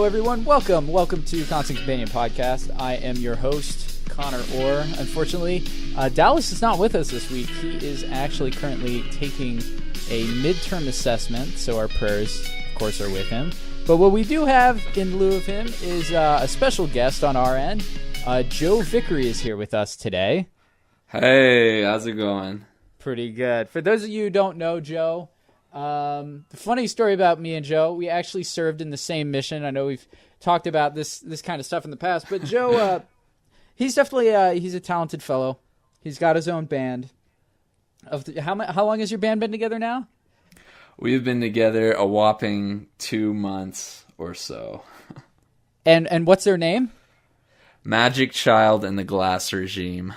everyone. Welcome to Constant Companion Podcast. I am your host, Connor Orr. Unfortunately, Dallas is not with us this week. He is actually currently taking a midterm assessment, so our prayers, of course, are with him. But what we do have in lieu of him is a special guest on our end. Joe Vickrey is here with us today. Hey, how's it going? Pretty good. For those of you who don't know Joe, the funny story about me and Joe, we actually served in the same mission. I know we've talked about this kind of stuff in the past, but Joe, he's definitely he's a talented fellow. He's got his own band. How long has your band been together now? We've been together a whopping 2 months or so. And what's their name? Magic Child and the Glass Regime.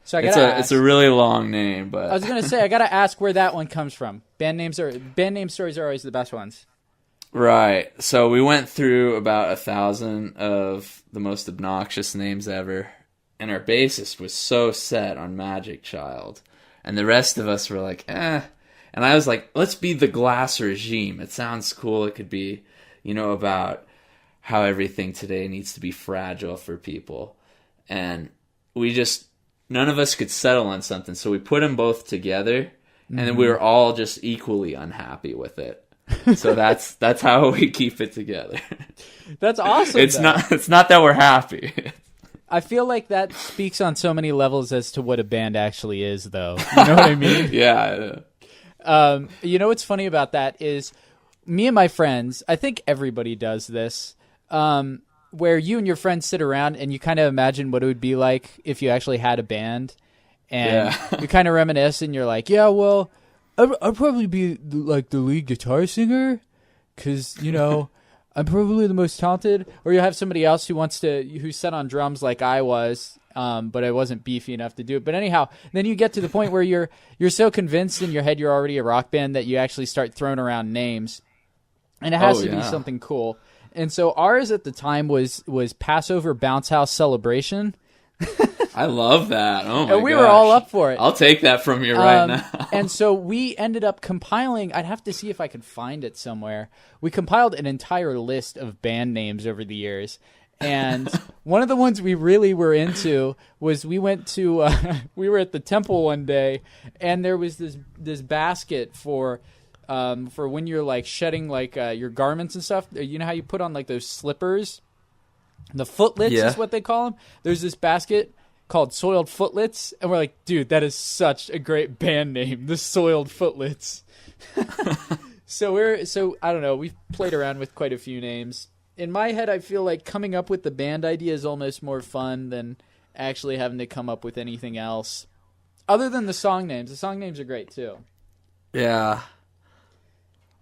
So it's a really long name, but I was gonna say I gotta ask where that one comes from. Band name stories are always the best ones. Right. So we went through about 1,000 of the most obnoxious names ever, and our bassist was so set on Magic Child, and the rest of us were like, eh. And I was like, let's be the Glass Regime. It sounds cool. It could be, about how everything today needs to be fragile for people, and none of us could settle on something, so we put them both together, and then we were all just equally unhappy with it. So that's how we keep it together. That's awesome. It's not that we're happy. I feel like that speaks on so many levels as to what a band actually is, though. You know what I mean? Yeah. What's funny about that is me and my friends, I think everybody does this, where you and your friends sit around and you kind of imagine what it would be like if you actually had a band, and you kind of reminisce and you're like, yeah, well, I'd probably be like the lead guitar singer because, I'm probably the most talented. Or you'll have somebody else who's set on drums like I was, but I wasn't beefy enough to do it. But anyhow, then you get to the point where you're so convinced in your head you're already a rock band that you actually start throwing around names. And it has to be something cool. And so ours at the time was Passover Bounce House Celebration. I love that. Oh my god. And we were all up for it. I'll take that from you right now. And so we ended up compiling, I'd have to see if I could find it somewhere. We compiled an entire list of band names over the years. And one of the ones we really were into was we went to we were at the temple one day, and there was this basket for when you're like shedding like your garments and stuff. You know how you put on like those slippers? The footlets is what they call them. There's this basket called Soiled Footlets, and we're like, dude, that is such a great band name, the Soiled Footlets. So I don't know, we've played around with quite a few names. In my head, I feel like coming up with the band idea is almost more fun than actually having to come up with anything else. Other than the song names. The song names are great too. Yeah.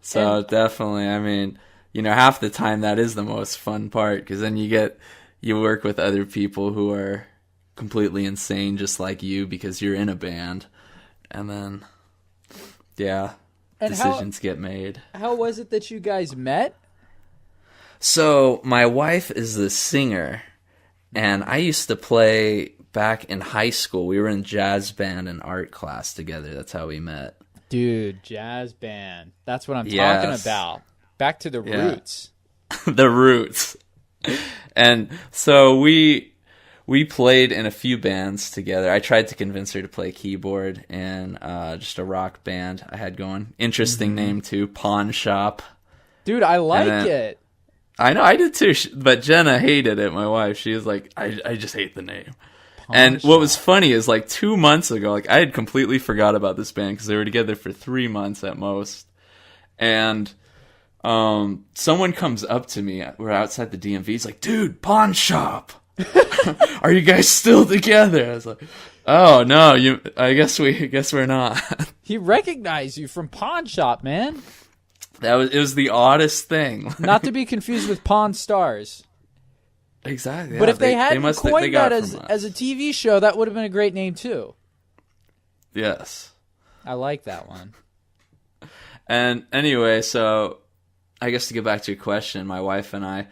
So definitely, I mean, half the time that is the most fun part, because then you work with other people who are completely insane just like you because you're in a band, and then decisions get made. How was it that you guys met? So my wife is the singer, and I used to play back in high school. We were in jazz band and art class together. That's how we met. Dude, jazz band. That's what I'm talking about. Back to the roots. The roots. And so we played in a few bands together. I tried to convince her to play keyboard in just a rock band I had going. Interesting name too, Pawn Shop. Dude, I like it. I know, I did too, but Jenna hated it, my wife. She was like, I just hate the name. Pawn Shop. What was funny is like 2 months ago, like I had completely forgot about this band because they were together for 3 months at most. And someone comes up to me, we're outside the DMV, he's like, dude, Pawn Shop. Are you guys still together? I was like, oh no, I guess we're not. He recognized you from Pawn Shop, man. It was the oddest thing. Not to be confused with Pawn Stars. Exactly. But if they hadn't coined that as a TV show, that would have been a great name too. Yes. I like that one. And anyway, so I guess to get back to your question, my wife and I,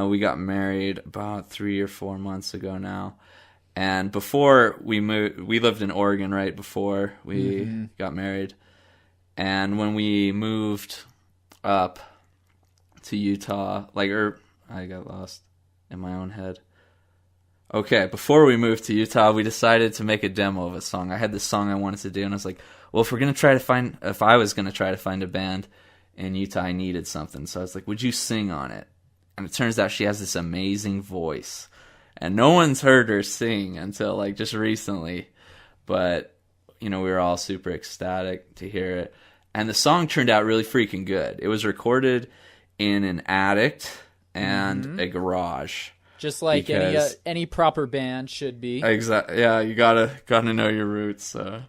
we got married about 3 or 4 months ago now. And before we moved, we lived in Oregon right before we got married. And when we moved up to Utah, I got lost in my own head. Okay, before we moved to Utah, we decided to make a demo of a song. I had this song I wanted to do, and I was like, well, if I was going to try to find a band in Utah, I needed something. So I was like, would you sing on it? And it turns out she has this amazing voice. And no one's heard her sing until like just recently. But, we were all super ecstatic to hear it. And the song turned out really freaking good. It was recorded in an attic and a garage. Just like any proper band should be. Exactly. Yeah, you gotta know your roots. So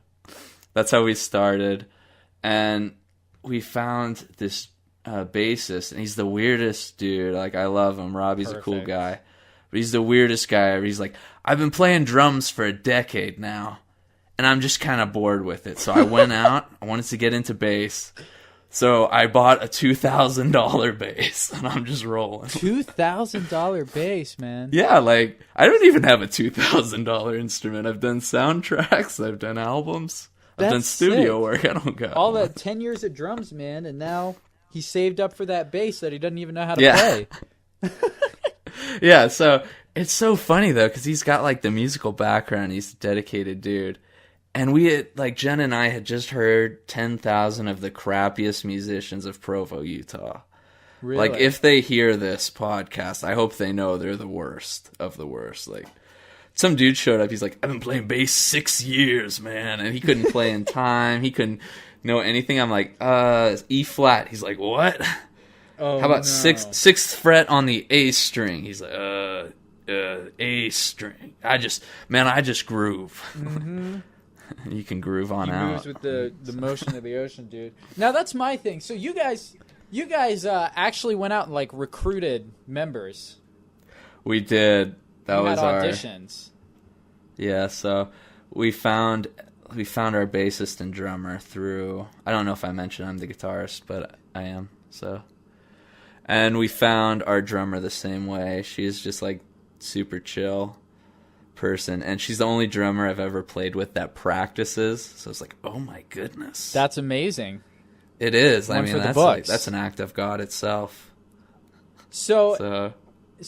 that's how we started, and we found this bassist, and he's the weirdest dude. Like, I love him. Robbie's a cool guy, but he's the weirdest guy ever. He's like, I've been playing drums for a decade now, and I'm just kind of bored with it. So I went out. I wanted to get into bass. So I bought a $2,000 bass, and I'm just rolling. $2,000 bass, man. Yeah, like, I don't even have a $2,000 instrument. I've done soundtracks. I've done albums. I've done studio work. I don't got all that 10 years of drums, man, and now he saved up for that bass that he doesn't even know how to play. Yeah, so it's so funny, though, because he's got, like, the musical background. He's a dedicated dude. And Jen and I had just heard 10,000 of the crappiest musicians of Provo, Utah. Really? Like, if they hear this podcast, I hope they know they're the worst of the worst. Like, some dude showed up, he's like, I've been playing bass 6 years, man. And he couldn't play in time. He couldn't know anything. I'm like, E flat. He's like, what? Oh, how about sixth fret on the A string? He's like, A string. I just groove. Mm-hmm. You can groove on out. He moves with the motion of the ocean, dude. Now that's my thing. So you guys actually went out and like recruited members. We did. That was our auditions. Yeah, so we found our bassist and drummer through. I don't know if I mentioned I'm the guitarist, but I am. So, and we found our drummer the same way. She's just like super chill person, and she's the only drummer I've ever played with that practices. So it's like, oh my goodness, that's amazing. It is. One I mean, that's an act of God itself. So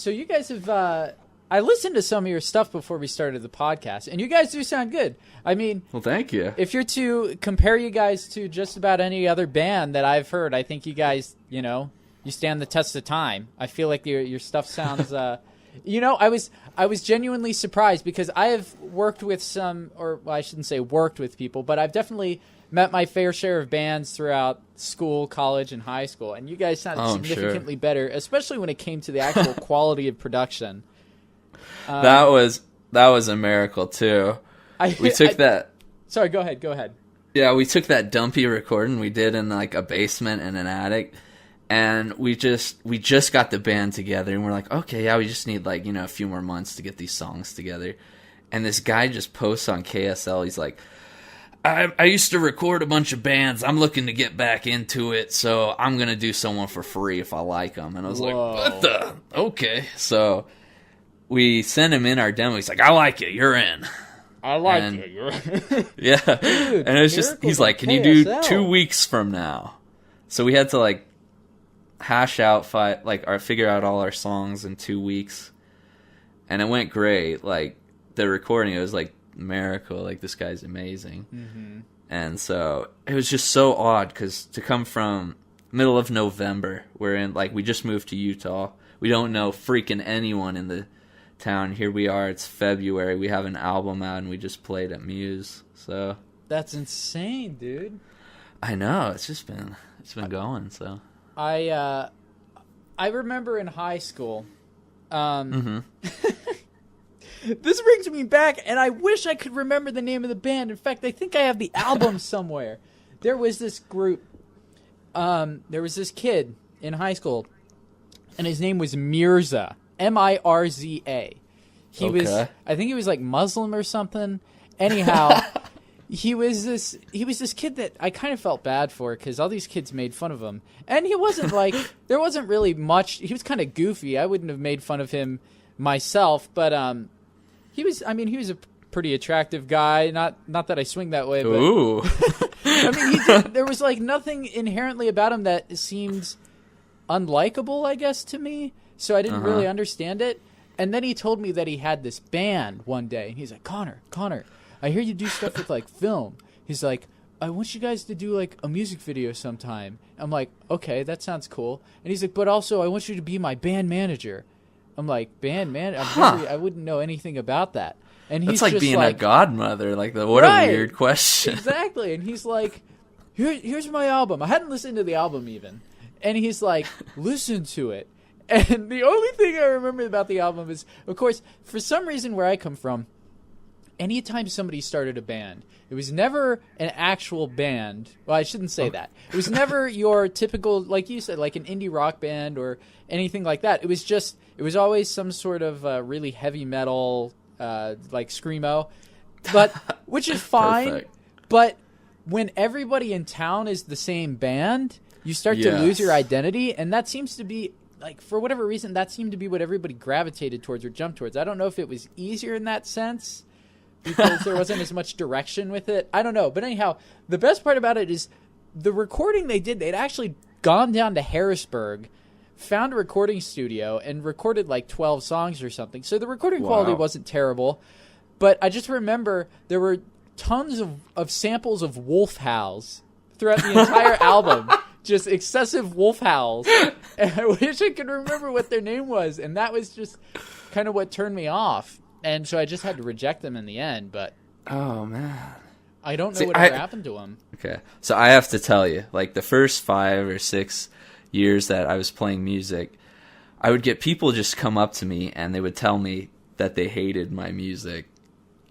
you guys have. I listened to some of your stuff before we started the podcast, and you guys do sound good. I mean, well, thank you. If you're to compare you guys to just about any other band that I've heard, I think you guys, you stand the test of time. I feel like your stuff sounds. I was genuinely surprised because I have worked with I shouldn't say worked with people, but I've definitely met my fair share of bands throughout school, college, and high school, and you guys sounded significantly better, especially when it came to the actual quality of production. That was a miracle too. Sorry, go ahead. Yeah, we took that dumpy recording we did in like a basement and an attic, and we just got the band together, and we're like, okay, yeah, we just need like a few more months to get these songs together. And this guy just posts on KSL. He's like, I used to record a bunch of bands. I'm looking to get back into it, so I'm gonna do someone for free if I like them. And I was like, what the? Okay, so we sent him in our demo. He's like, I like it. You're in. I like it. You're in. Yeah. Dude, and it was just, he's like, can you do 2 weeks from now? So we had to like hash out figure out all our songs in 2 weeks. And it went great. Like the recording, it was like miracle. Like this guy's amazing. Mm-hmm. And so it was just so odd because to come from middle of November, we just moved to Utah. We don't know freaking anyone in the town. Here we are, it's February, we have an album out, and we just played at Muse. So that's insane, dude. I know, it's been going. So I remember in high school, mm-hmm. This brings me back, and I wish I could remember the name of the band. In fact, I think I have the album somewhere. There was this group, there was this kid in high school, and his name was Mirza. Mirza. He was, I think he was like Muslim or something. Anyhow, he was this kid that I kind of felt bad for because all these kids made fun of him, and he wasn't like there wasn't really much. He was kind of goofy. I wouldn't have made fun of him myself, but he was a pretty attractive guy. Not that I swing that way, but ooh. I mean, there was like nothing inherently about him that seemed unlikable, I guess, to me. so I didn't really understand it. And then he told me that he had this band one day. And he's like, Connor, I hear you do stuff with, like, film. He's like, I want you guys to do, like, a music video sometime. I'm like, okay, that sounds cool. And he's like, but also I want you to be my band manager. I'm like, band man? I wouldn't know anything about that. And he's That's like just being like, a godmother. Like, what a weird question. Exactly. And he's like, here's my album. I hadn't listened to the album even. And he's like, listen to it. And the only thing I remember about the album is, of course, for some reason where I come from, anytime somebody started a band, it was never an actual band. Well, I shouldn't say that. It was never your typical, like you said, like an indie rock band or anything like that. It was always some sort of really heavy metal, like screamo, but which is fine. Perfect. But when everybody in town is the same band, you start to lose your identity, and that seems to be, like, for whatever reason, that seemed to be what everybody gravitated towards or jumped towards. I don't know if it was easier in that sense because there wasn't as much direction with it. I don't know. But anyhow, the best part about it is the recording they did. They'd actually gone down to Harrisburg, found a recording studio, and recorded like 12 songs or something. So the recording quality wasn't terrible. But I just remember there were tons of samples of wolf howls throughout the entire album. Just excessive wolf howls. And I wish I could remember what their name was. And that was just kind of what turned me off. And so I just had to reject them in the end. But oh, man. I don't know whatever happened to them. Okay. So I have to tell you, like, the first 5 or 6 years that I was playing music, I would get people just come up to me and they would tell me that they hated my music.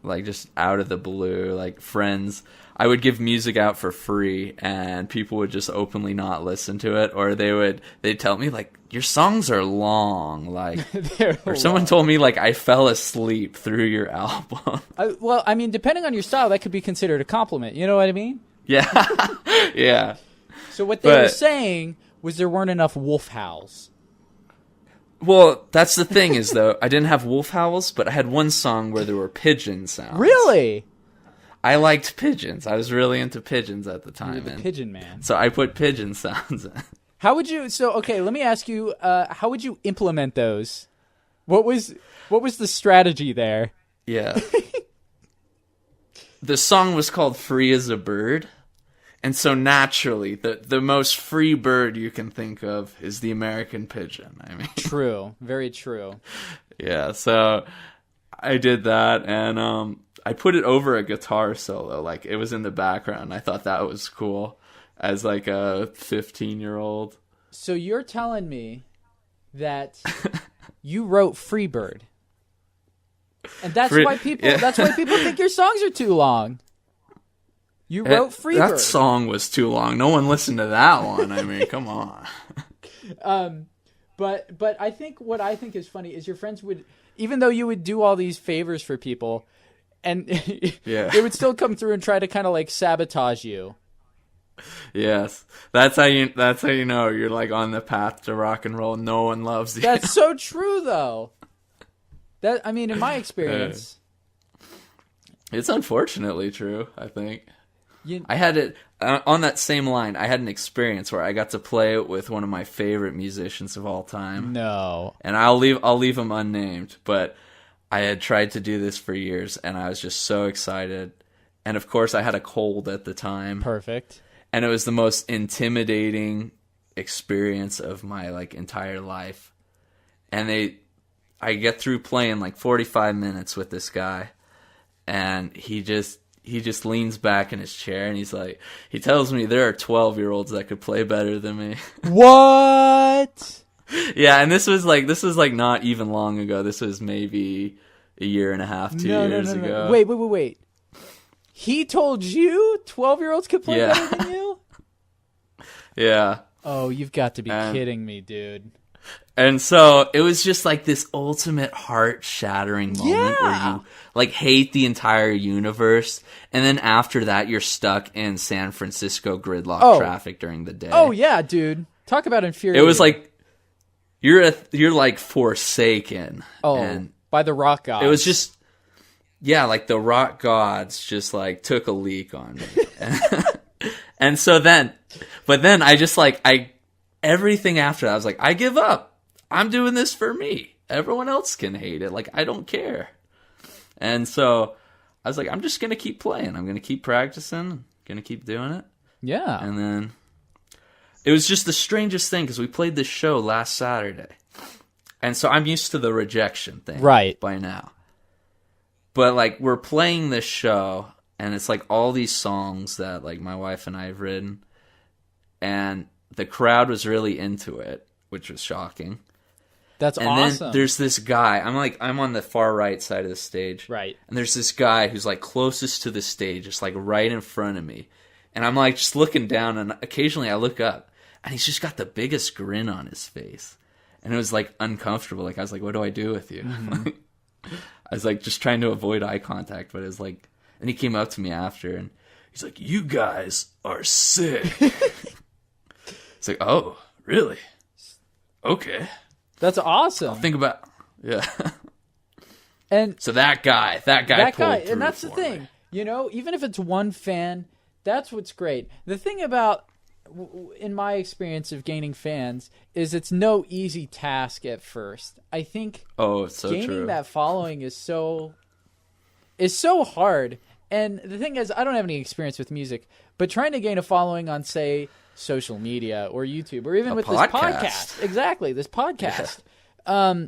Like, just out of the blue, like, friends. I would give music out for free, and people would just openly not listen to it, or they'd tell me, like, your songs are long, like, or someone told me, like, I fell asleep through your album. Well, I mean, depending on your style, that could be considered a compliment. You know what I mean? Yeah, yeah. So what they were saying was there weren't enough wolf howls. Well, that's the thing is, though, I didn't have wolf howls, but I had one song where there were pigeon sounds. Really? I liked pigeons. I was really into pigeons at the time. You're the pigeon man. So I put pigeon sounds in. How would you... So, okay, let me ask you, how would you implement those? What was the strategy there? Yeah. The song was called Free as a Bird. And so naturally, the most free bird you can think of is the American pigeon. I mean, true, very true. Yeah, so I did that, and I put it over a guitar solo. Like, it was in the background. I thought that was cool as like a 15-year-old. So you're telling me that you wrote Freebird, and that's why people think your songs are too long. You wrote Freebird. That song was too long. No one listened to that one. I mean, come on. But I think what I think is funny is your friends would, even though you would do all these favors for people, and they would still come through and try to kind of like sabotage you. Yes, that's how you know you're like on the path to rock and roll. No one loves you. That's so true, though. That, I mean, in my experience, it's unfortunately true. I think. I had it on that same line. I had an experience where I got to play with one of my favorite musicians of all time. No, and I'll leave him unnamed, but I had tried to do this for years, and I was just so excited. And of course, I had a cold at the time. Perfect. And it was the most intimidating experience of my like entire life. And I get through playing like 45 minutes with this guy, and he just leans back in his chair and he tells me there are 12-year-olds that could play better than me. What? Yeah, and this was like not even long ago. This was maybe a year and a half, 2 years ago. Wait. He told you 12-year-olds could play better than you? Yeah. Oh, you've got to be kidding me, dude. And so it was just like this ultimate heart-shattering moment where you like hate the entire universe, and then after that you're stuck in San Francisco gridlock traffic during the day. Oh yeah, dude. Talk about infuriating. It was like you're like forsaken. Oh, and by the rock gods. It was just like the rock gods just like took a leak on me. But then I just like everything after that, I was like, I give up. I'm doing this for me. Everyone else can hate it. Like, I don't care. And so I was like, I'm just going to keep playing. I'm going to keep practicing. Going to keep doing it. Yeah. And then it was just the strangest thing because we played this show last Saturday. And so I'm used to the rejection thing by now. But, like, we're playing this show, and it's, like, all these songs that, like, my wife and I have written. And the crowd was really into it, which was shocking. That's awesome. And then there's this guy. I'm on the far right side of the stage. Right. And there's this guy who's, like, closest to the stage, just, like, right in front of me. And I'm, like, just looking down, and occasionally I look up, and he's just got the biggest grin on his face. And it was, like, uncomfortable. Like, I was like, what do I do with you? Mm-hmm. I was, like, just trying to avoid eye contact. But it was, like... And he came up to me after, and he's like, you guys are sick. It's like, oh, really? Okay. That's awesome. I'll think about... Yeah. And so that guy pulled through and that's the thing. Me. You know, even if it's one fan, that's what's great. The thing about... in my experience of gaining fans, is it's no easy task at first. I think it's so gaining true. that following is so hard. And the thing is, I don't have any experience with music, but trying to gain a following on, say, social media or YouTube or even with this podcast. Exactly, this podcast. Yeah.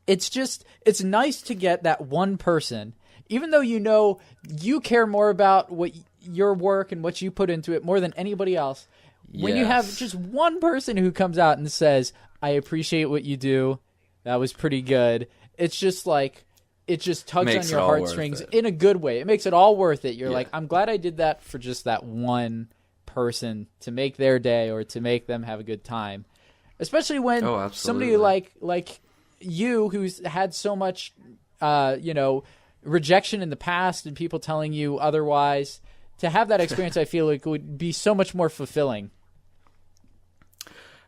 It's nice to get that one person, even though you know you care more about what your work and what you put into it more than anybody else. When you have just one person who comes out and says, I appreciate what you do, that was pretty good, it's just like, it just tugs on your heartstrings in a good way. It makes it all worth it. You're like, I'm glad I did that for just that one person to make their day or to make them have a good time. Especially when somebody like you, who's had so much, rejection in the past and people telling you otherwise, to have that experience, I feel like would be so much more fulfilling.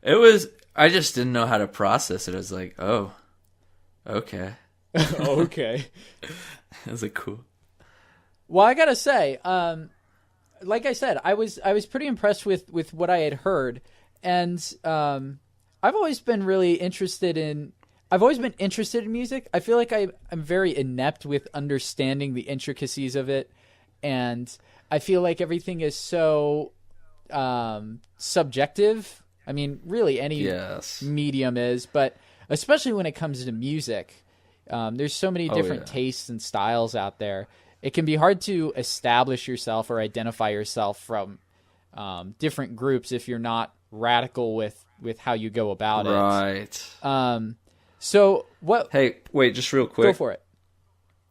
I just didn't know how to process it. I was like, oh, okay. Okay. It was like, cool. Well, I gotta say, like I said, I was pretty impressed with what I had heard, and I've always been interested in music. I feel like I'm very inept with understanding the intricacies of it, and I feel like everything is so subjective. I mean, really, any medium is, but especially when it comes to music, there's so many different tastes and styles out there. It can be hard to establish yourself or identify yourself from different groups if you're not radical with how you go about it. Right. So what? Hey, wait, just real quick. Go for it.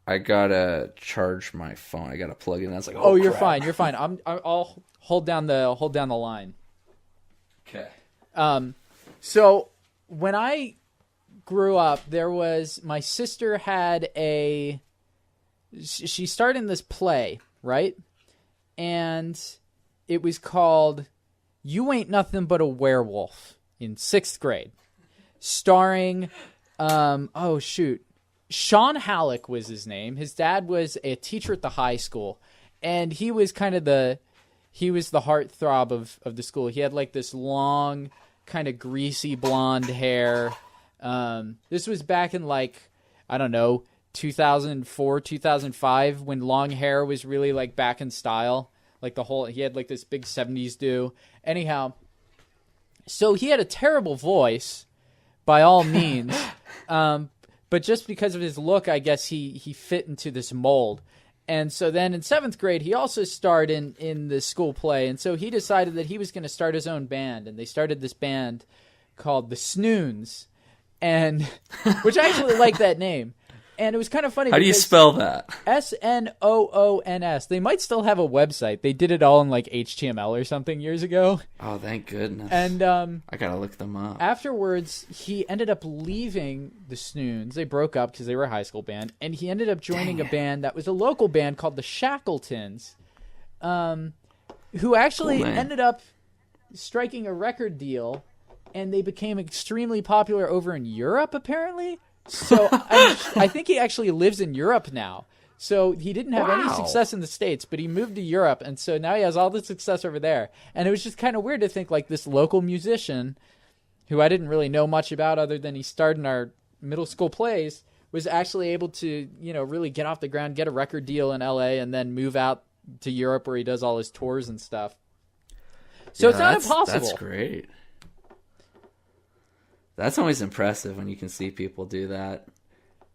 I gotta charge my phone. I gotta plug it in. That's like, you're crap. fine. You're fine. I'll hold down the line. Okay. So when I grew up, my sister had she starred in this play, right? And it was called You Ain't Nothing But a Werewolf in 6th grade, starring, Sean Halleck was his name. His dad was a teacher at the high school, and he was kind of the heartthrob of the school. He had like this long, kind of greasy blonde hair. This was back in 2004, 2005, when long hair was really like back in style. Like he had like this big 70s do. Anyhow, so he had a terrible voice by all means. But just because of his look, I guess he fit into this mold. And so then in 7th grade, he also starred in the school play. And so he decided that he was going to start his own band. And they started this band called the Snoons, which I actually like that name. And it was kind of funny. How do you spell that? Snoons. They might still have a website. They did it all in like HTML or something years ago. Oh, thank goodness. And I gotta look them up. Afterwards, he ended up leaving the Snoons. They broke up because they were a high school band. And he ended up joining a band that was a local band called the Shackletons, who actually ended up striking a record deal. And they became extremely popular over in Europe, apparently. So I think he actually lives in Europe now. So he didn't have any success in the States, but he moved to Europe. And so now he has all the success over there. And it was just kind of weird to think like this local musician who I didn't really know much about other than he starred in our middle school plays, was actually able to, really get off the ground, get a record deal in LA, and then move out to Europe where he does all his tours and stuff. So it's not impossible. That's great. That's always impressive when you can see people do that.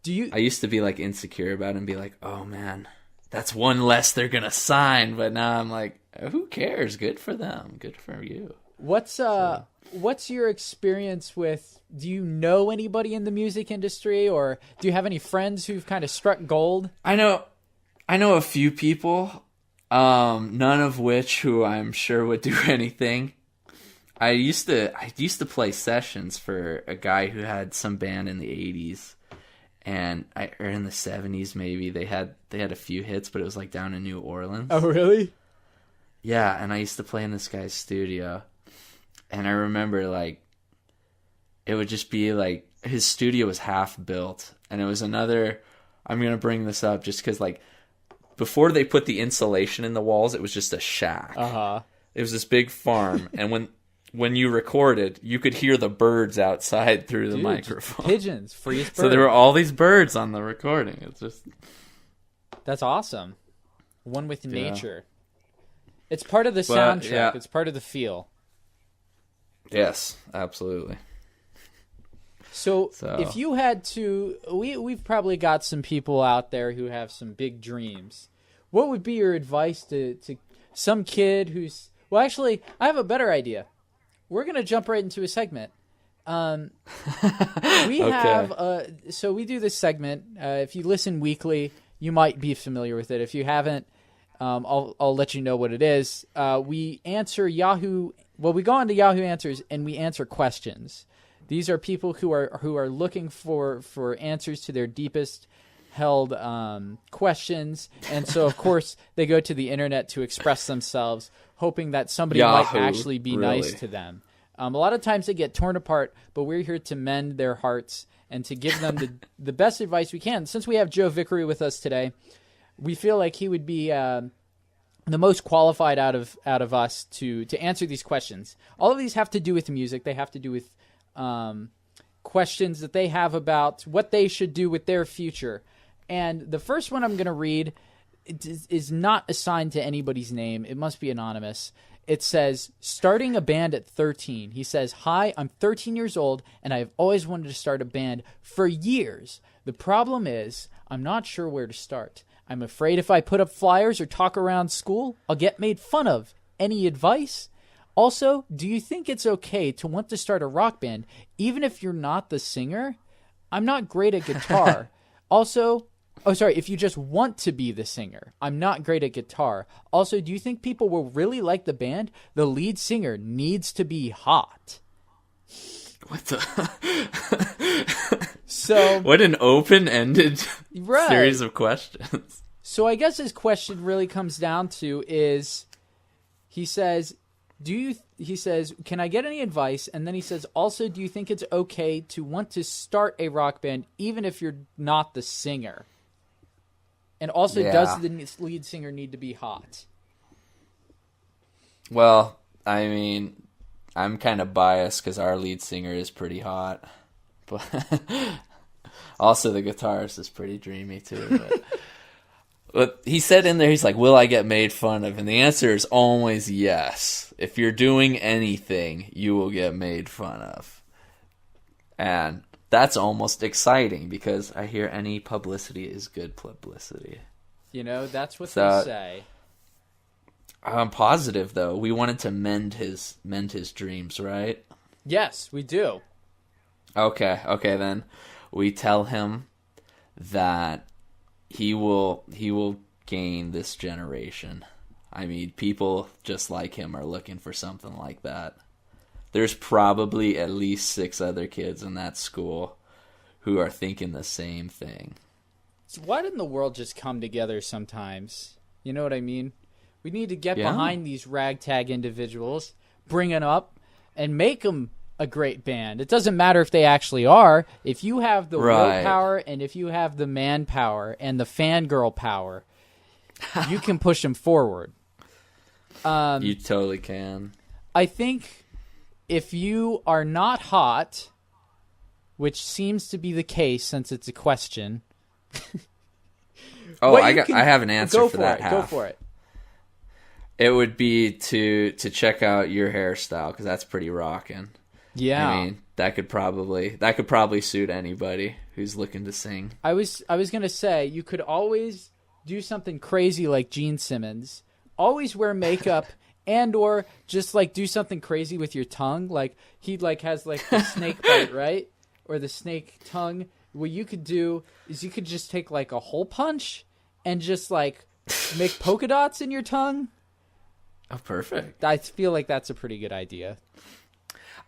I used to be like insecure about it and be like, oh man, that's one less they're going to sign. But now I'm like, who cares? Good for them. Good for you. What's your experience with, do you know anybody in the music industry, or do you have any friends who've kind of struck gold? I know a few people, none of which who I'm sure would do anything. I used to play sessions for a guy who had some band in the 80s or in the 70s maybe. They had a few hits, but it was like down in New Orleans. Oh, really? Yeah, and I used to play in this guy's studio. And I remember like it would just be like his studio was half built, and it was I'm going to bring this up just cuz like before they put the insulation in the walls, it was just a shack. Uh-huh. It was this big farm, and when you recorded, you could hear the birds outside through the microphone. Pigeons, freeze birds. So there were all these birds on the recording. It's just... That's awesome. One with nature. It's part of the soundtrack. Yeah. It's part of the feel. Yes, absolutely. So if you had to... We've probably got some people out there who have some big dreams. What would be your advice to some kid who's... Well, actually, I have a better idea. We're going to jump right into a segment. We have... So we do this segment. If you listen weekly, you might be familiar with it. If you haven't, I'll let you know what it is. We answer Yahoo... Well, we go on to Yahoo Answers, and we answer questions. These are people who are looking for answers to their deepest held questions. And so, of course, they go to the internet to express themselves, hoping that somebody might actually be nice to them. A lot of times they get torn apart, but we're here to mend their hearts and to give them the best advice we can. Since we have Joe Vickrey with us today, we feel like he would be the most qualified out of us to answer these questions. All of these have to do with music. They have to do with questions that they have about what they should do with their future. And the first one I'm going to read is not assigned to anybody's name. It must be anonymous. It says, starting a band at 13. He says, hi, I'm 13 years old, and I've always wanted to start a band for years. The problem is, I'm not sure where to start. I'm afraid if I put up flyers or talk around school, I'll get made fun of. Any advice? Also, do you think it's okay to want to start a rock band, even if you're not the singer? I'm not great at guitar. If you just want to be the singer. I'm not great at guitar. Also, do you think people will really like the band? The lead singer needs to be hot. What the... So what an open-ended series of questions. So I guess his question really comes down to is, he says, can I get any advice? And then he says, also, do you think it's okay to want to start a rock band even if you're not the singer? And also, does the lead singer need to be hot? Well, I mean, I'm kind of biased because our lead singer is pretty hot. But also the guitarist is pretty dreamy too. But he said in there, he's like, will I get made fun of? And the answer is always yes. If you're doing anything, you will get made fun of. And that's almost exciting because I hear any publicity is good publicity. That's what they say. I'm positive, though. We wanted to mend his dreams, right? Yes, we do. Okay, then we tell him that he will gain this generation. I mean, people just like him are looking for something like that. There's probably at least 6 other kids in that school who are thinking the same thing. So why didn't the world just come together sometimes? You know what I mean? We need to get behind these ragtag individuals, bring them up, and make them a great band. It doesn't matter if they actually are. If you have the willpower and if you have the manpower and the fangirl power, you can push them forward. You totally can. I think if you are not hot, which seems to be the case since it's a question. Oh, I have an answer for that half. Go for it. It would be to check out your hairstyle, because that's pretty rocking. Yeah, I mean, that could probably suit anybody who's looking to sing. I was gonna say, you could always do something crazy like Gene Simmons. Always wear makeup and or just like do something crazy with your tongue. Like he like has like the snake bite, right? Or the snake tongue. What you could do is you could just take like a hole punch and just like make polka dots in your tongue. Oh, perfect. I feel like that's a pretty good idea.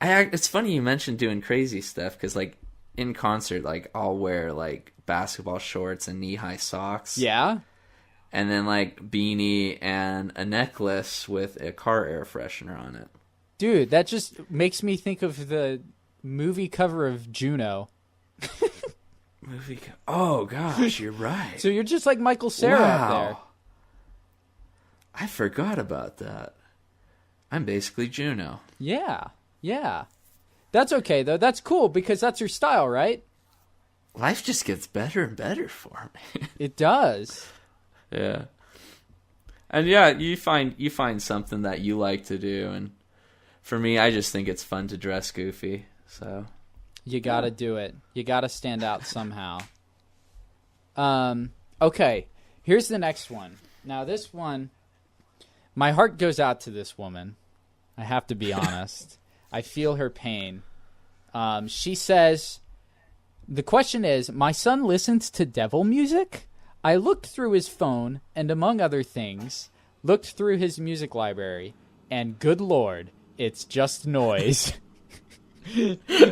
It's funny you mentioned doing crazy stuff, because like in concert, like I'll wear like basketball shorts and knee-high socks. Yeah. And then like beanie and a necklace with a car air freshener on it. Dude, that just makes me think of the movie cover of Juno. Oh gosh, you're right. So you're just like Michael Cera up there. I forgot about that. I'm basically Juno. Yeah. That's okay though. That's cool because that's your style, right? Life just gets better and better for me. It does. Yeah. And yeah, you find something that you like to do, and for me, I just think it's fun to dress goofy. So you got to do it. You got to stand out somehow. Okay, here's the next one. Now this one, my heart goes out to this woman. I have to be honest. I feel her pain. She says, the question is, my son listens to devil music? I looked through his phone and, among other things, looked through his music library, and good Lord, it's just noise.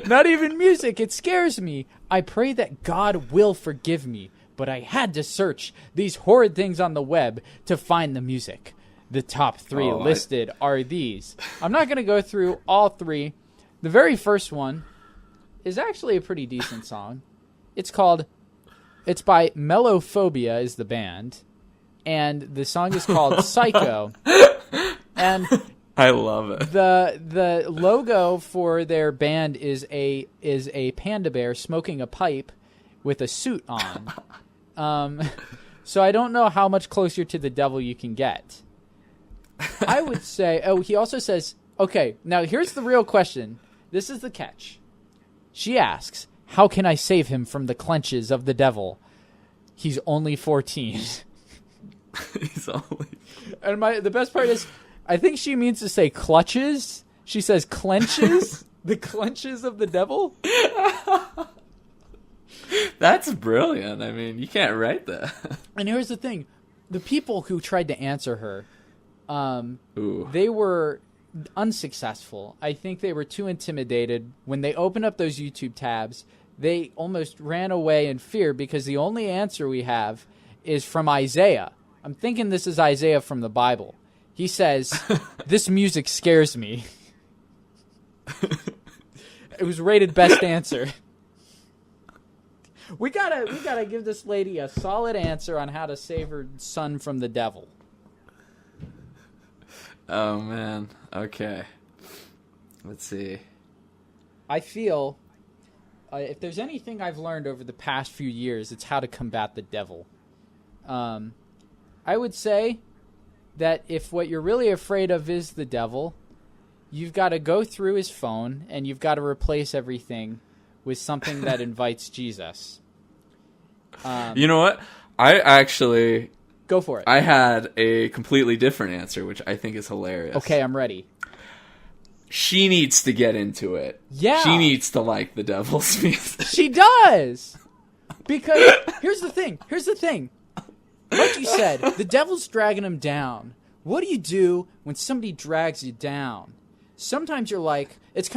Not even music, it scares me. I pray that God will forgive me, but I had to search these horrid things on the web to find the music. The top three listed are these. I'm not going to go through all three. The very first one is actually a pretty decent song. It's by Mellophobia is the band, and the song is called Psycho. And I love it. The logo for their band is a panda bear smoking a pipe with a suit on. So I don't know how much closer to the devil you can get. I would say, he also says, okay, now here's the real question. This is the catch. She asks, how can I save him from the clenches of the devil? He's only 14. He's only... And the best part is, I think she means to say clutches. She says clenches? The clenches of the devil? That's brilliant. I mean, you can't write that. And here's the thing. The people who tried to answer her, they were unsuccessful. I think they were too intimidated. When they opened up those YouTube tabs, they almost ran away in fear because the only answer we have is from Isaiah. I'm thinking this is Isaiah from the Bible. He says, this music scares me. It was rated best answer. We gotta give this lady a solid answer on how to save her son from the devil. Oh, man. Okay. Let's see. I feel, if there's anything I've learned over the past few years, it's how to combat the devil. I would say that if what you're really afraid of is the devil, you've got to go through his phone and you've got to replace everything with something that invites Jesus. You know what? I actually... Go for it. I had a completely different answer, which I think is hilarious. Okay, I'm ready. She needs to get into it. Yeah. She needs to like the devil's music. She does! Because, here's the thing. Like you said, the devil's dragging him down. What do you do when somebody drags you down? Sometimes you're like, it's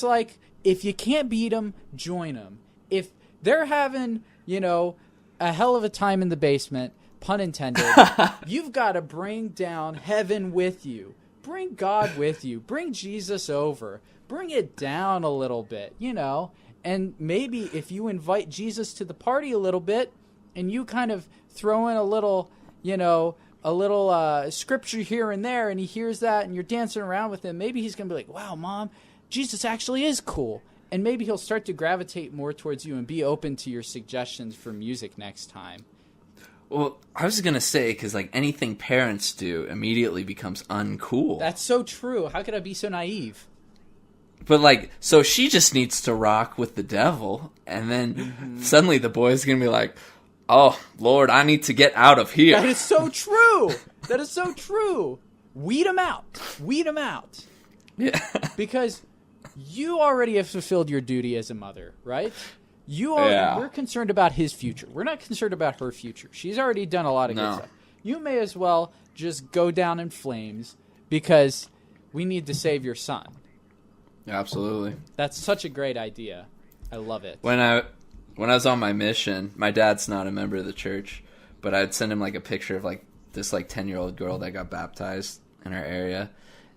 like if you can't beat them, join them. If they're having, a hell of a time in the basement, pun intended, you've got to bring down heaven with you. Bring God with you. Bring Jesus over. Bring it down a little bit, And maybe if you invite Jesus to the party a little bit and you kind of throw in a little, scripture here and there, and he hears that, and you're dancing around with him, maybe he's going to be like, wow, Mom, Jesus actually is cool. And maybe he'll start to gravitate more towards you and be open to your suggestions for music next time. Well, I was going to say, because like anything parents do immediately becomes uncool. That's so true. How could I be so naive? But like, so she just needs to rock with the devil, and then suddenly the boy's going to be like, oh, Lord, I need to get out of here. That is so true. That is so true. Weed him out. Weed him out. Yeah. Because you already have fulfilled your duty as a mother, right? We're concerned about his future. We're not concerned about her future. She's already done a lot of good stuff. You may as well just go down in flames because we need to save your son. Absolutely. That's such a great idea. I love it. When I was on my mission, my dad's not a member of the church, but I'd send him like a picture of like this like 10-year-old girl that got baptized in our area.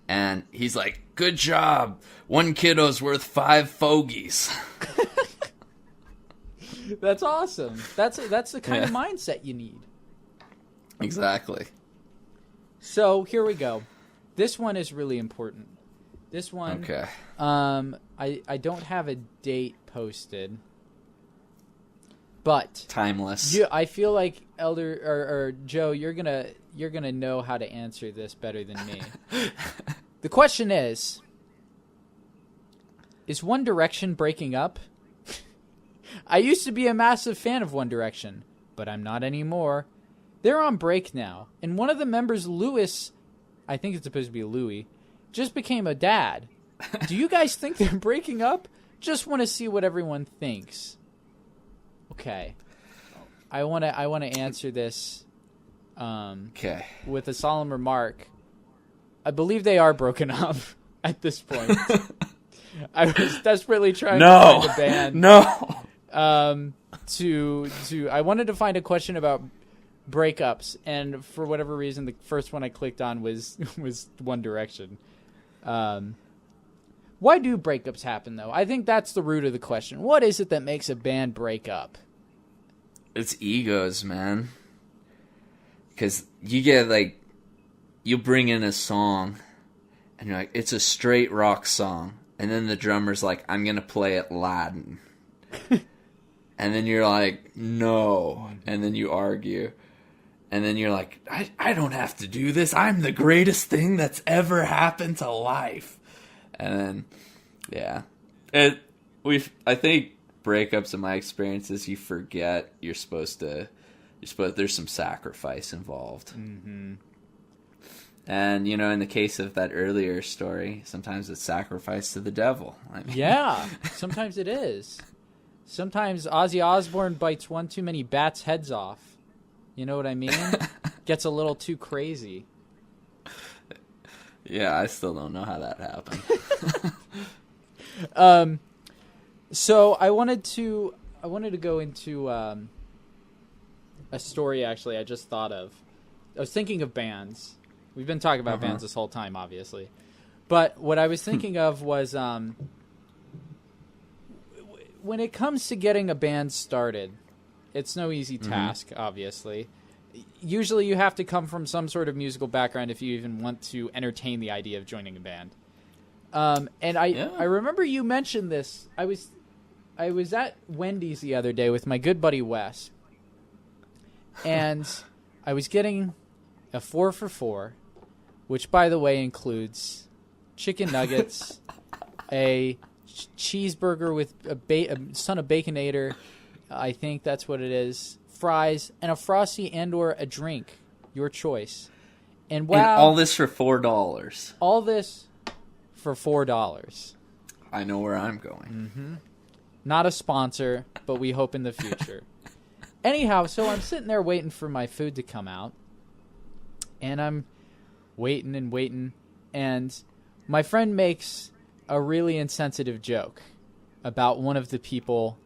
And he's like, good job. 1 kiddo's worth 5 fogies. That's awesome. That's the kind of mindset you need. Exactly. So here we go. This one is really important. This one, okay. I don't have a date posted, but timeless. I feel like Elder or Joe, you're gonna know how to answer this better than me. The question is One Direction breaking up? I used to be a massive fan of One Direction, but I'm not anymore. They're on break now, and one of the members, Louis, I think it's supposed to be Louis, just became a dad. Do you guys think they're breaking up? Just want to see what everyone thinks. Okay. I want to answer this with a solemn remark. I believe they are broken up at this point. I was desperately trying to find a band. No. I wanted to find a question about breakups, and for whatever reason, the first one I clicked on was One Direction. Why do breakups happen, though? I think that's the root of the question. What is it that makes a band break up? It's egos, man. Because you get, like, you bring in a song, and you're like, it's a straight rock song. And then the drummer's like, I'm going to play it Latin. And then you're like, no. And then you argue. And then you're like, I don't have to do this. I'm the greatest thing that's ever happened to life. And then, yeah. I think breakups, in my experiences, you forget there's some sacrifice involved. Mm-hmm. And, in the case of that earlier story, sometimes it's sacrifice to the devil. I mean, yeah, sometimes it is. Sometimes Ozzy Osbourne bites one too many bats' heads off. You know what I mean? Gets a little too crazy. Yeah, I still don't know how that happened. So I wanted to go into a story, actually, I just thought of. I was thinking of bands. We've been talking about bands this whole time, obviously. But what I was thinking of was when it comes to getting a band started, it's no easy task, obviously. Usually you have to come from some sort of musical background if you even want to entertain the idea of joining a band. And I remember you mentioned this. I was at Wendy's the other day with my good buddy Wes. And I was getting a 4 for $4, which, by the way, includes chicken nuggets, a cheeseburger with a son of Baconator, I think that's what it is, fries, and a Frosty and/or a drink, your choice. And wow, and all this for $4. All this for $4. I know where I'm going. Mm-hmm. Not a sponsor, but we hope in the future. Anyhow, so I'm sitting there waiting for my food to come out, and I'm waiting, and my friend makes a really insensitive joke about one of the people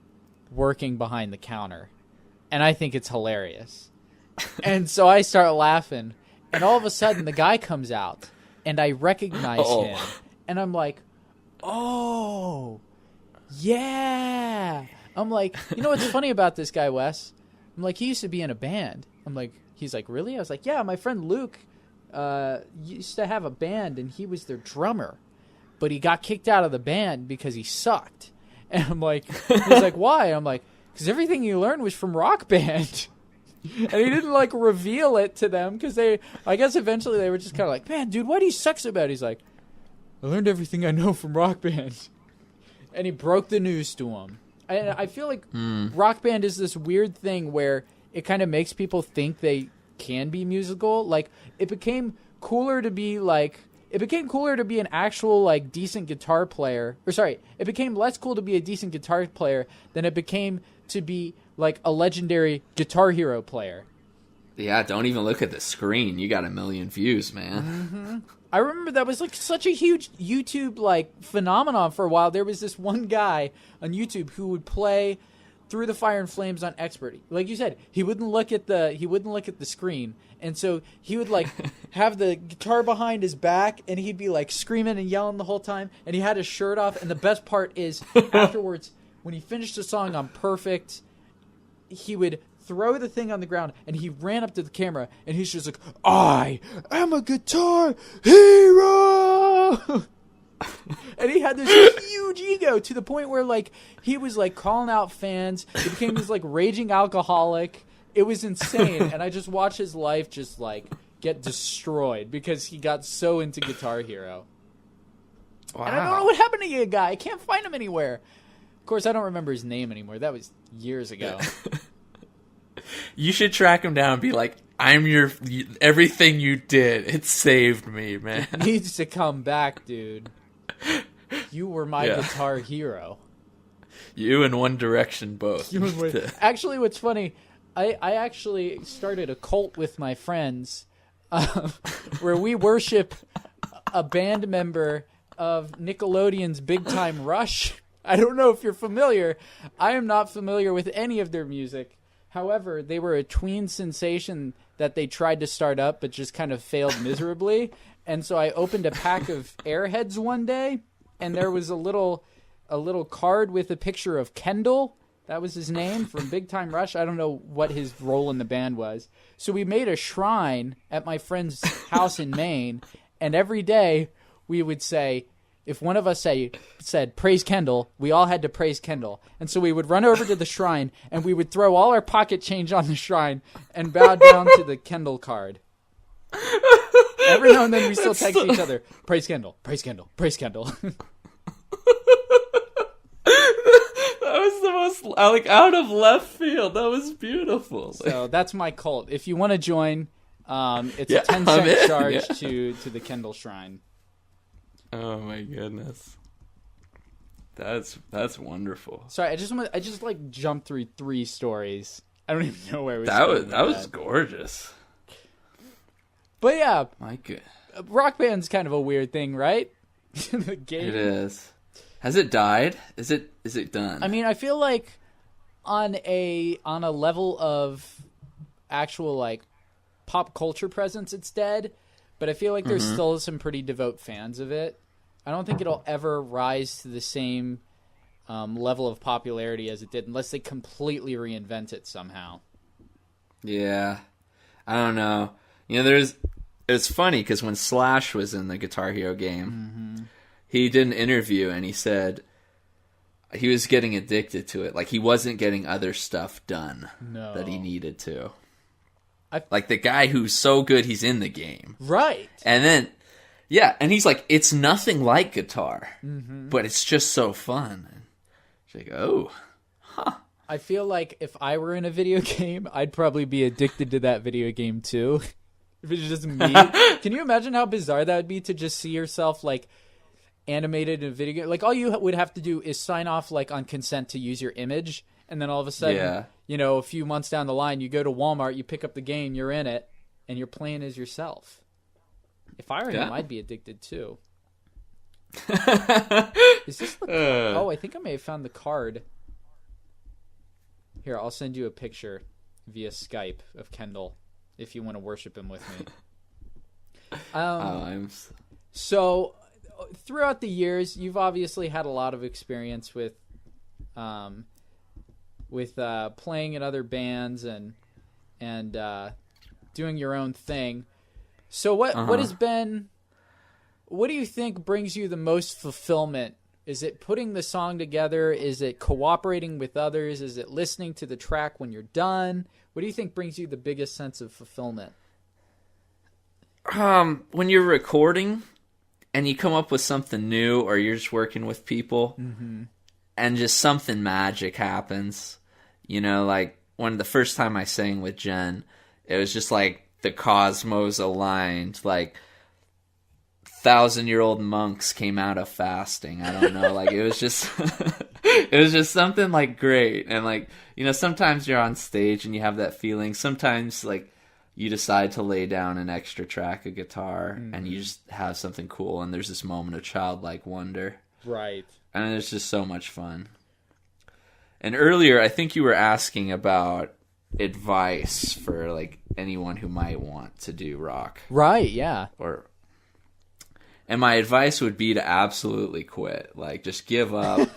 working behind the counter, and I think it's hilarious. And so I start laughing, and all of a sudden the guy comes out, and I recognize him, and I'm like, oh, yeah. I'm like, you know what's funny about this guy, Wes? I'm like, he used to be in a band. I'm like, he's like, really? I was like, yeah, my friend Luke used to have a band, and he was their drummer. But he got kicked out of the band because he sucked. And I'm like, he's like, why? I'm like, because everything you learned was from Rock Band. And he didn't, like, reveal it to them because I guess eventually they were just kind of like, man, dude, what do you suck so bad? He's like, I learned everything I know from Rock Band. And he broke the news to him. And I feel like Rock Band is this weird thing where it kind of makes people think they can be musical. Like, it became cooler to be, like... It became cooler to be an actual, like, decent guitar player. Or, sorry, it became less cool to be a decent guitar player than it became to be, like, a legendary Guitar Hero player. Yeah, don't even look at the screen. You got 1 million views, man. Mm-hmm. I remember that was, like, such a huge YouTube, like, phenomenon for a while. There was this one guy on YouTube who would play Through the Fire and Flames on Expert. Like you said, he wouldn't look at the screen. And so he would, like, have the guitar behind his back, and he'd be, like, screaming and yelling the whole time. And he had his shirt off. And the best part is, afterwards, when he finished the song on Perfect, he would throw the thing on the ground, and he ran up to the camera, and he's just like, I am a guitar hero! And he had this huge ego to the point where, like, he was, like, calling out fans. He became this, like, raging alcoholic. It was insane, and I just watched his life just, like, get destroyed because he got so into Guitar Hero. Wow. And I don't know what happened to the guy. I can't find him anywhere. Of course, I don't remember his name anymore. That was years ago. You should track him down and be like, everything you did, it saved me, man. It needs to come back, dude. You were my guitar hero. You and One Direction both. Actually, what's funny, I actually started a cult with my friends where we worship a band member of Nickelodeon's Big Time Rush. I don't know if you're familiar. I am not familiar with any of their music. However, they were a tween sensation that they tried to start up but just kind of failed miserably. And so I opened a pack of Airheads one day, and there was a little card with a picture of Kendall. That was his name from Big Time Rush. I don't know what his role in the band was. So we made a shrine at my friend's house in Maine, and every day we would say, if one of us said, praise Kendall, we all had to praise Kendall. And so we would run over to the shrine, and we would throw all our pocket change on the shrine and bow down to the Kendall card. Every now and then we still text each other, praise Kendall, praise Kendall, praise Kendall. That was the most, like, out of left field. That was beautiful. So that's my cult. If you want to join, it's a 10-cent charge to the Kendall Shrine. Oh my goodness, that's wonderful. Sorry, I just like jumped through 3 stories. I don't even know where we. That was gorgeous. But yeah, my good. Rock Band's kind of a weird thing, right? The game. It is. Has it died? Is it done? I mean, I feel like on a level of actual, like, pop culture presence, it's dead. But I feel like there's still some pretty devout fans of it. I don't think it'll ever rise to the same level of popularity as it did unless they completely reinvent it somehow. Yeah. I don't know. You know, it's funny because when Slash was in the Guitar Hero game, he did an interview and he said he was getting addicted to it. Like, he wasn't getting other stuff done that he needed to. Like, the guy who's so good he's in the game. Right. And then, yeah, and he's like, it's nothing like guitar, but it's just so fun. And it's like, oh, huh. I feel like if I were in a video game, I'd probably be addicted to that video game too. If it's just me. Can you imagine how bizarre that would be to just see yourself, like, animated in a video game? Like, all you would have to do is sign off, like, on consent to use your image, and then all of a sudden, you know, a few months down the line, you go to Walmart, you pick up the game, you're in it, and you're playing as yourself. If I were him, I'd be addicted too. Is this the I think I may have found the card. Here, I'll send you a picture via Skype of Kendall if you want to worship him with me. So, throughout the years, you've obviously had a lot of experience with playing in other bands and doing your own thing. So what do you think brings you the most fulfillment? Is it putting the song together? Is it cooperating with others? Is it listening to the track when you're done? What do you think brings you the biggest sense of fulfillment? When you're recording and you come up with something new, or you're just working with people and just something magic happens, like when the first time I sang with Jen, it was just like the cosmos aligned, like 1,000-year-old monks came out of fasting. I don't know. Like, it was just, it was just something like great. And like, sometimes you're on stage and you have that feeling. Sometimes like you decide to lay down an extra track of guitar and you just have something cool. And there's this moment of childlike wonder. Right. And it's just so much fun. And earlier, I think you were asking about advice for like anyone who might want to do rock. Right. Yeah. And my advice would be to absolutely quit. Like, just give up.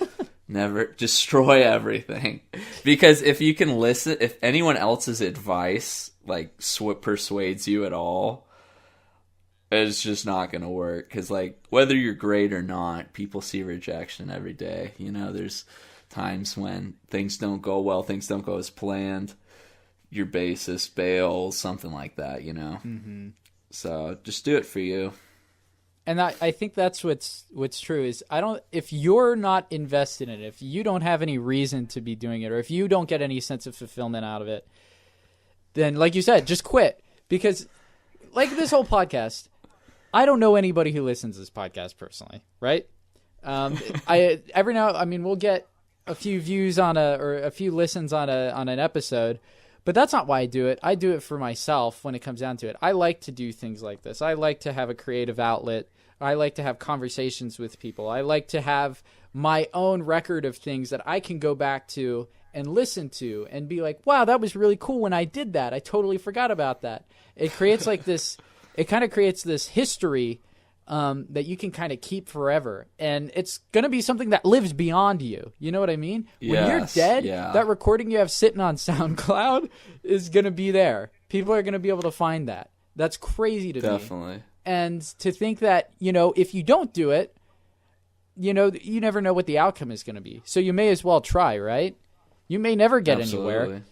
Never destroy everything. Because if you can listen, if anyone else's advice, like, persuades you at all, it's just not going to work. Because, like, whether you're great or not, people see rejection every day. There's times when things don't go well, things don't go as planned. Your bassist bails, something like that, Mm-hmm. So, just do it for you. And I think that's what's true is if you're not invested in it, if you don't have any reason to be doing it, or if you don't get any sense of fulfillment out of it, then like you said, just quit. Because like this whole podcast, I don't know anybody who listens to this podcast personally, right? We'll get a few views or a few listens on an episode, but that's not why I do it. I do it for myself when it comes down to it. I like to do things like this. I like to have a creative outlet. I like to have conversations with people. I like to have my own record of things that I can go back to and listen to and be like, wow, that was really cool when I did that. I totally forgot about that. It creates like this, it kind of creates this history that you can kind of keep forever. And it's going to be something that lives beyond you. You know what I mean? When you're dead, that recording you have sitting on SoundCloud is going to be there. People are going to be able to find that. That's crazy to me. Definitely. And to think that, if you don't do it, you never know what the outcome is going to be. So you may as well try, right? You may never get anywhere.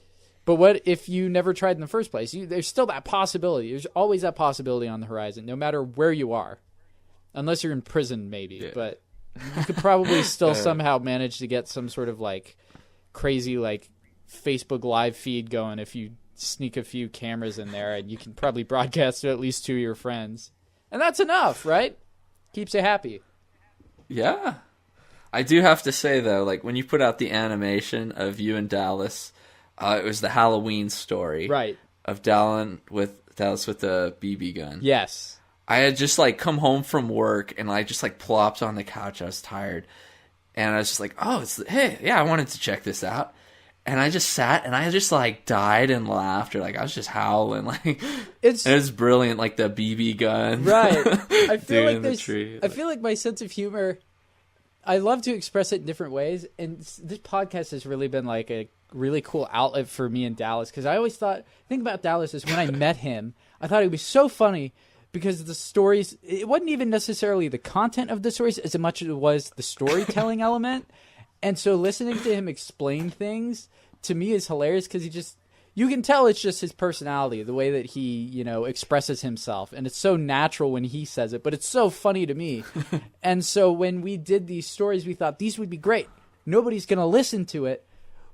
But what if you never tried in the first place? There's still that possibility. There's always that possibility on the horizon, no matter where you are. Unless you're in prison, maybe. Yeah. But you could probably still somehow manage to get some sort of like crazy like Facebook live feed going if you sneak a few cameras in there, and you can probably broadcast to at least 2 of your friends. And that's enough, right? Keeps you happy. Yeah. I do have to say, though, like when you put out the animation of you and Dallas, it was the Halloween story. Right. Of Dallas with the BB gun. Yes. I had just like come home from work and I just like plopped on the couch. I was tired. And I was just like, I wanted to check this out. And I just sat and I just like died and laughed, or like I was just howling. Like it was brilliant, like the BB gun. Right. I feel like I feel like my sense of humor, I love to express it in different ways. And this podcast has really been like a really cool outlet for me and Dallas. Because I always think about Dallas is when I met him, I thought it was so funny because the stories, it wasn't even necessarily the content of the stories as much as it was the storytelling element. And so listening to him explain things to me is hilarious because you can tell it's just his personality, the way that he, expresses himself. And it's so natural when he says it, but it's so funny to me. And so when we did these stories, we thought these would be great. Nobody's going to listen to it.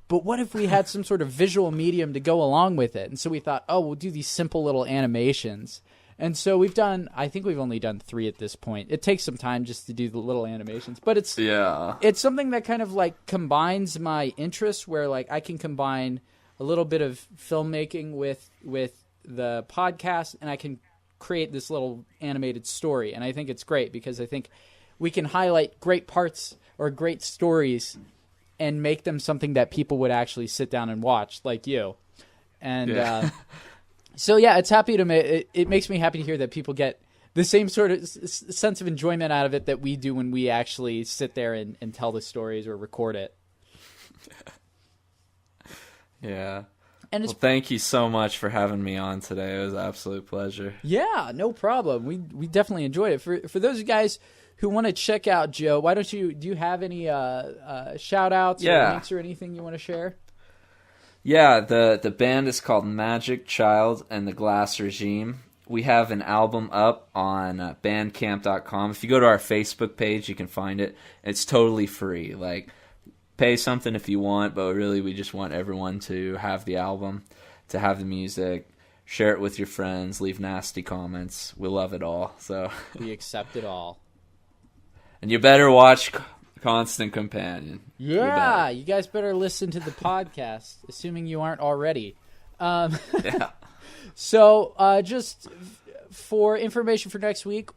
But what if we had some sort of visual medium to go along with it? And so we thought, we'll do these simple little animations. And so I think we've only done 3 at this point. It takes some time just to do the little animations, but it's something that kind of like combines my interests where like I can combine a little bit of filmmaking with the podcast, and I can create this little animated story. And I think it's great because I think we can highlight great parts or great stories and make them something that people would actually sit down and watch, like you. And so yeah, it makes me happy to hear that people get the same sort of sense of enjoyment out of it that we do when we actually sit there and tell the stories or record it. Yeah. And it's thank you so much for having me on today. It was an absolute pleasure. Yeah, no problem. We definitely enjoyed it. For those guys who want to check out Joe, why don't do you have any shout outs or links or anything you want to share? Yeah, the band is called Magic Child and the Glass Regime. We have an album up on bandcamp.com. If you go to our Facebook page, you can find it. It's totally free. Like, pay something if you want, but really we just want everyone to have the album, to have the music, share it with your friends, leave nasty comments. We love it all. So we accept it all. And you better watch Constant Companion. Yeah, you guys better listen to the podcast, assuming you aren't already. Yeah. So, just for information for next week,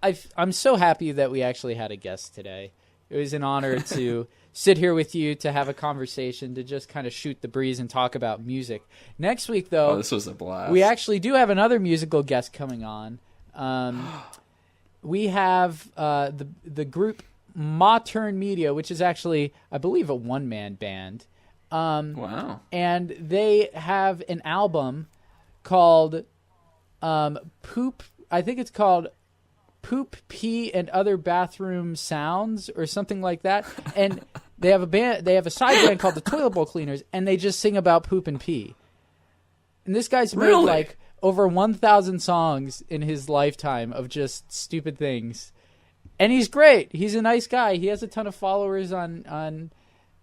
I'm so happy that we actually had a guest today. It was an honor to sit here with you, to have a conversation, to just kind of shoot the breeze and talk about music. Next week, though, this was a blast. We actually do have another musical guest coming on. We have the group Modern Media, which is actually, I believe, a one-man band. Wow. And they have an album called Poop. I think it's called Poop, Pee, and Other Bathroom Sounds or something like that. And they have a side band called the Toilet Bowl Cleaners, and they just sing about poop and pee. And this guy's made like over 1,000 songs in his lifetime of just stupid things. And he's great. He's a nice guy. He has a ton of followers on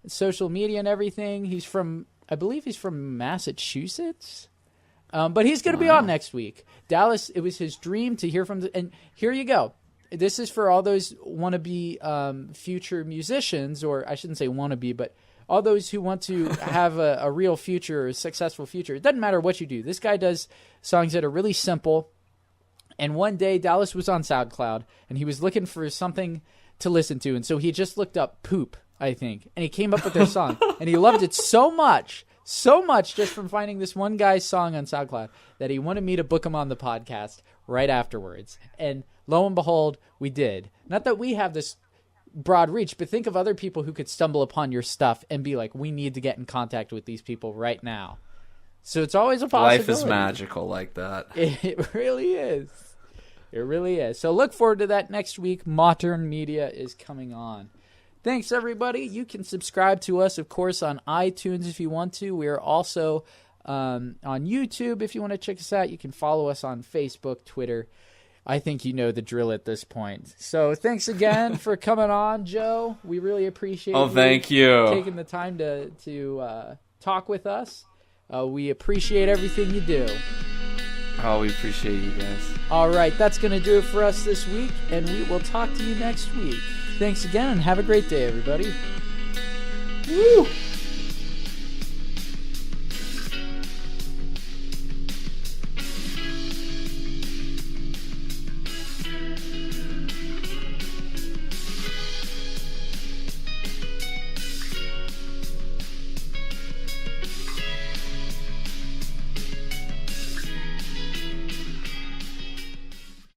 social media and everything. I believe he's from Massachusetts. But he's going to be on next week. Dallas, it was his dream to hear from and here you go. This is for all those wannabe future musicians, or I shouldn't say wannabe, but all those who want to have a real future, a successful future. It doesn't matter what you do. This guy does songs that are really simple. And one day, Dallas was on SoundCloud, and he was looking for something to listen to. And so he just looked up Poop, I think. And he came up with their song. And he loved it so much just from finding this one guy's song on SoundCloud, that he wanted me to book him on the podcast right afterwards. And lo and behold, we did. Not that we have this broad reach, but think of other people who could stumble upon your stuff and be like, we need to get in contact with these people right now. So it's always a possibility. Life is magical like that. It really is. It really is. So look forward to that next week. Modern Media is coming on. Thanks, everybody. You can subscribe to us, of course, on iTunes if you want to. We are also on YouTube if you want to check us out. You can follow us on Facebook, Twitter. I think you know the drill at this point. So thanks again for coming on, Joe. We really appreciate thank you taking the time to talk with us. We appreciate everything you do. Oh, we appreciate you guys. All right, that's going to do it for us this week, and we will talk to you next week. Thanks again, and have a great day, everybody. Woo!